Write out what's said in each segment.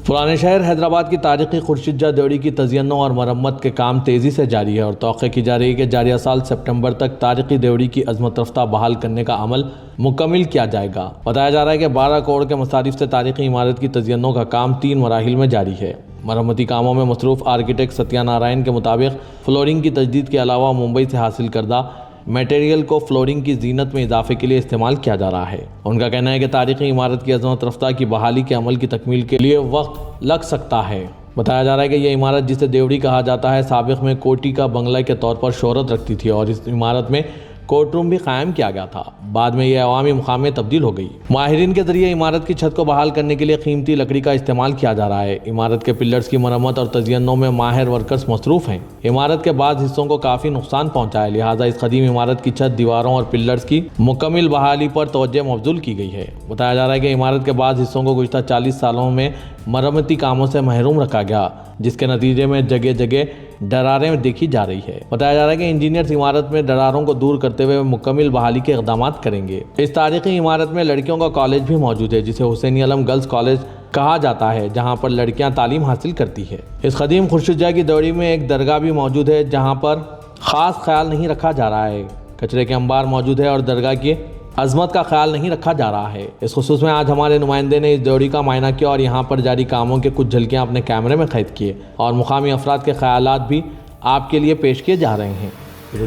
पुराने शहर हैदराबाद की तारीखी खुर्शीद देवड़ी की तज़य्युन और मरम्मत के काम तेज़ी से जारी है और तौक़े की जा रही है कि जारिया साल सितंबर तक तारीखी देवड़ी की अज़मत रफ्ता बहाल करने का अमल मुकम्मिल किया जाएगा। बताया जा रहा है कि 12 करोड़ के मसारिफ से तारीखी इमारत की तज़य्युन का काम 3 मराहिल में जारी है। मरम्मती कामों में मसरूफ़ आर्किटेक्ट सत्यानारायण के मुताबिक फ्लोरिंग की तजदीद के अलावा मुंबई से हासिल करदा मटेरियल को फ्लोरिंग की जीनत में इजाफे के लिए इस्तेमाल किया जा रहा है। उनका कहना है कि तारीखी इमारत की अज़मत रफ्ता की बहाली के अमल की तकमील के लिए वक्त लग सकता है। बताया जा रहा है कि यह इमारत, जिसे देवड़ी कहा जाता है, साबिक़ में कोठी का बंगला के तौर पर शोहरत रखती थी और इस इमारत में कोर्ट रूम भी कायम किया गया था। बाद में यह अवामी मुकाम में तब्दील हो गई। माहिरीन के जरिए इमारत की छत को बहाल करने के लिए कीमती लकड़ी का इस्तेमाल किया जा रहा है। इमारत के पिलर्स की मरम्मत और तज़य्युनों में माहिर वर्कर्स मसरूफ़ हैं। इमारत के बाद हिस्सों को काफ़ी नुकसान पहुंचा है, लिहाजा इस कदीम इमारत की छत, दीवारों और पिलर्स की मुकम्मल बहाली पर तवज्जो मबज़ूल की गई है। बताया जा रहा है कि इमारत के बाद हिस्सों को गुज़िश्ता 40 सालों में मरम्मती कामों से महरूम रखा गया, जिसके नतीजे में जगह जगह दरारें देखी जा रही है। बताया जा रहा है कि इंजीनियर्स इमारत में दरारों को दूर करते हुए मुकम्मल बहाली के इक़दाम करेंगे। इस तारीखी इमारत में लड़कियों का कॉलेज भी मौजूद है, जिसे हुसैन आलम गर्ल्स कॉलेज कहा जाता है, जहां पर लड़कियां तालीम हासिल करती है। इस कदीम खुर्शीद की देवड़ी में एक दरगाह भी मौजूद है, जहाँ पर ख़ास ख्याल नहीं रखा जा रहा है। कचरे के अंबार मौजूद है और दरगाह की अजमत का ख्याल नहीं रखा जा रहा है। इस खुसूस में आज हमारे नुमाइंदे ने इस देवड़ी का मायना किया और यहाँ पर जारी कामों के कुछ झलकियाँ अपने कैमरे में कैद किए और मुकामी अफराद के ख्यालात भी आपके लिए पेश किए जा रहे हैं।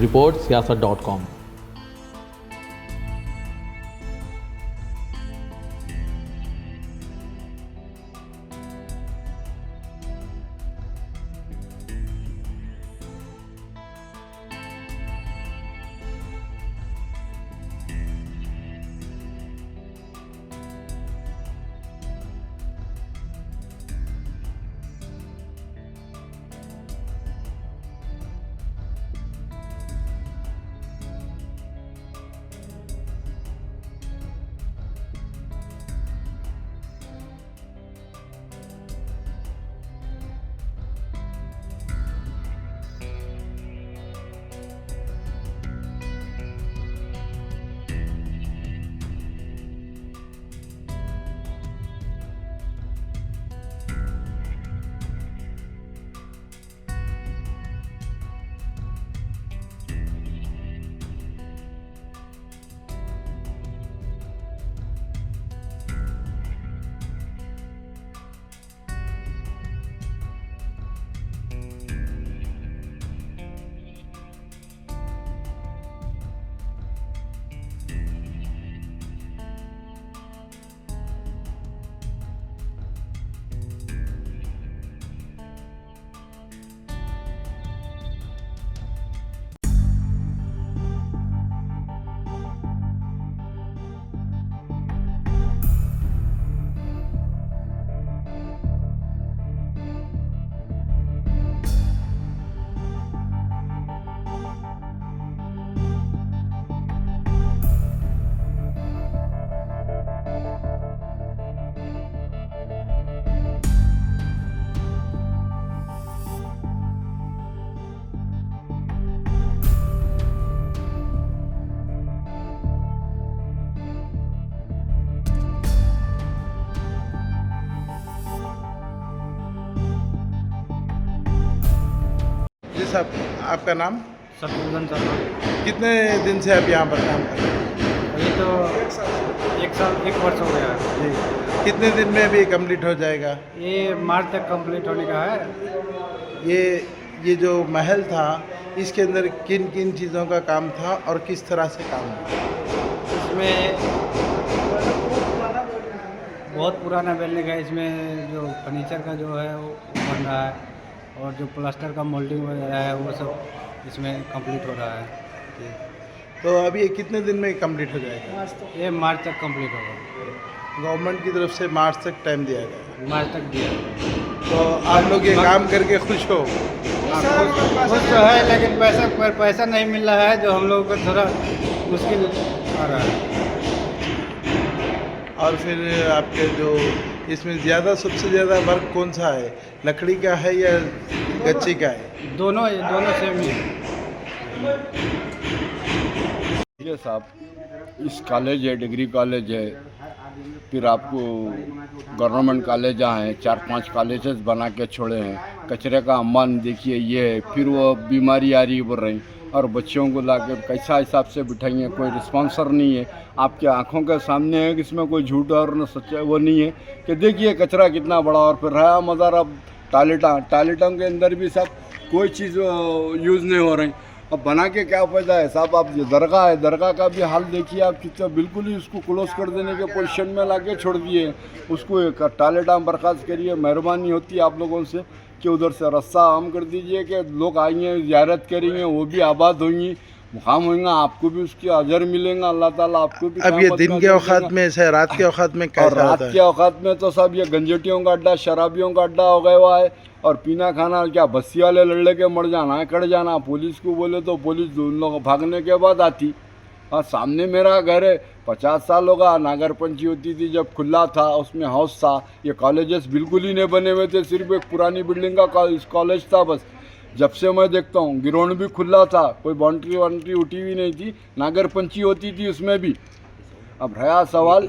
Report siyaasat.com। जी साहब, आपका नाम? शत्रुघ्न शर्मा। कितने दिन से आप यहाँ पर काम कर रहे हैं? अभी तो एक वर्ष हो गया है। जी, कितने दिन में भी कंप्लीट हो जाएगा? ये मार्च तक कंप्लीट होने का है। ये जो महल था, इसके अंदर किन किन चीज़ों का काम था और किस तरह से काम था? इसमें बहुत पुराना बिल्डिंग है। इसमें जो फर्नीचर का जो है वो बन रहा है और जो प्लास्टर का मोल्डिंग वगैरह है वो सब इसमें कंप्लीट हो रहा है। तो अभी ये कितने दिन में कंप्लीट हो जाएगा? ये मार्च तक कंप्लीट होगा। गवर्नमेंट की तरफ से मार्च तक टाइम दिया गया है। मार्च तक दिया है। तो आप लोग ये काम करके खुश हो? खुश तो है, लेकिन पैसा नहीं मिल रहा है, जो हम लोगों को थोड़ा मुश्किल आ रहा है। और फिर आपके जो इसमें सबसे ज़्यादा वर्क कौन सा है, लकड़ी का है या गच्ची का है? दोनों सेम ही है। ये साहब, इस कॉलेज है, डिग्री कॉलेज है, फिर आपको गवर्नमेंट कॉलेज हैं, 4-5 कॉलेजेस बना के छोड़े हैं, कचरे का अम्बान देखिए ये है, फिर वो बीमारी आ रही बोल रही, और बच्चों को ला के कैसा हिसाब से बिठाएंगे, कोई रिस्पॉन्सर नहीं है। आपके आंखों के सामने है कि इसमें कोई झूठ और न सच्चा वो नहीं है कि देखिए कचरा कितना बड़ा। और फिर रहा मज़ार अब टॉयलेटों के अंदर भी सब कोई चीज़ यूज़ नहीं हो रही। अब बना के क्या फ़ायदा है साहब। आप जो दरगाह है, दरगाह का भी हाल देखिए आप, कितना बिल्कुल ही उसको क्लोज कर देने के पोजीशन में ला के छोड़ दिए। उसको एक टॉयलेट आप बर्खास्त करिए, मेहरबानी होती है आप लोगों से कि उधर से रास्ता आम कर दीजिए कि लोग आएंगे, ज़ियारत करेंगे, वो भी आबाद होंगी, मुकाम होंगे, आपको भी उसके अजर मिलेगा, अल्लाह ताला आपको भी। अब ये दिन के औकात में ऐसा है, रात के औकात में और कैसा रात होता है? के औकात में तो सब ये गंजेटियों का अड्डा, शराबियों का अड्डा हो गया हुआ है। और पीना खाना क्या, बस्ती वाले लड़ने के मर जाना है, कट जाना। पुलिस को बोले तो पुलिस उन लोग भागने के बाद आती। और सामने मेरा घर है, 50 साल होगा, नागर पंची होती थी जब खुला था, उसमें हाउस था। ये कॉलेजेस बिल्कुल ही नहीं बने हुए थे, सिर्फ एक पुरानी बिल्डिंग का कॉलेज था बस। जब से मैं देखता हूँ ग्राउंड भी खुला था, कोई बाउंड्री वाउंड्री उठी हुई नहीं थी, नागर पंची होती थी उसमें भी। अब रहा सवाल,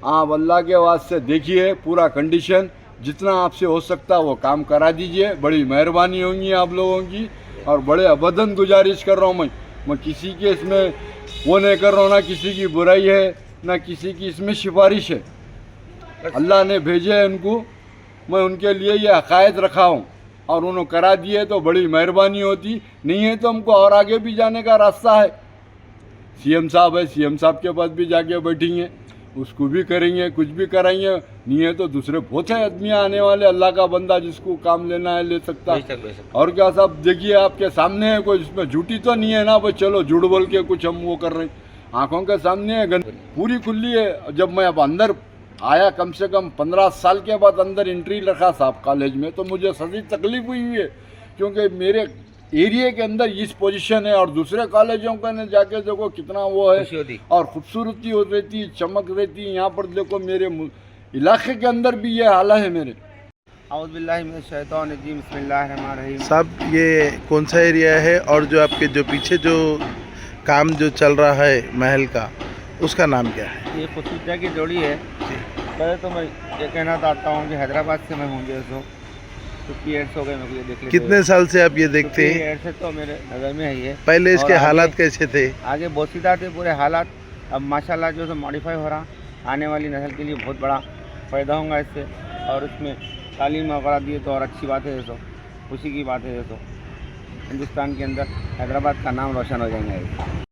आप अल्लाह के वास्ते देखिए पूरा कंडीशन, जितना आपसे हो सकता है वो काम करा दीजिए, बड़ी मेहरबानी होंगी आप लोगों की। और बड़े अबदन गुजारिश कर रहा हूँ मैं किसी के इसमें वो नहीं कर रहा हूँ, ना किसी की बुराई है ना किसी की इसमें सिफारिश है। अल्लाह ने भेजे है उनको, मैं उनके लिए ये हकायत रखा हूँ और उन्होंने करा दिए तो बड़ी मेहरबानी होती। नहीं है तो हमको और आगे भी जाने का रास्ता है। सीएम साहब है, सीएम साहब के पास भी जाके बैठेंगे, उसको भी करेंगे, कुछ भी कराएंगे। नहीं है तो दूसरे बहुत से आदमी आने वाले, अल्लाह का बंदा जिसको काम लेना है ले सकता है। और क्या साहब देखिए आपके सामने है, कोई इसमें झूठी तो नहीं है ना भाई, चलो झूठ बोल के कुछ हम वो कर रहे हैं। आंखों के सामने है, पूरी खुली है। जब मैं अब अंदर आया, कम से कम 15 साल के बाद अंदर एंट्री रखा साहब कॉलेज में, तो मुझे सदी तकलीफ हुई है, क्योंकि मेरे एरिया के अंदर इस पोजीशन है। और दूसरे कॉलेजों का ने जाके देखो कितना वो है और खूबसूरती हो रहती, चमक रहती। यहाँ पर देखो मेरे इलाके के अंदर भी ये हाल है मेरे। साहब ये कौन सा एरिया है, और जो आपके जो पीछे जो काम जो चल रहा है महल का, उसका नाम क्या है? ये खुशबूजा की जोड़ी है। पहले तो मैं ये कहना चाहता हूँ कि हैदराबाद से मैं हूँ, जो 50 ईयर्स हो गए मेरे को ये देख लेते। कितने साल से आप ये देखते हैं? 50 ईयर्स से तो मेरे नज़र में है ये। पहले इसके और हालात कैसे थे? आगे बोसीदा थे पूरे हालात, अब माशाल्लाह जो मॉडिफाई हो रहा, आने वाली नस्ल के लिए बहुत बड़ा फ़ायदा होगा इससे। और इसमें तालीम वगैरह दिए तो और अच्छी बात है। ये तो खुशी की बात है। ये तो हिंदुस्तान के अंदर हैदराबाद का नाम रोशन हो जाएगा।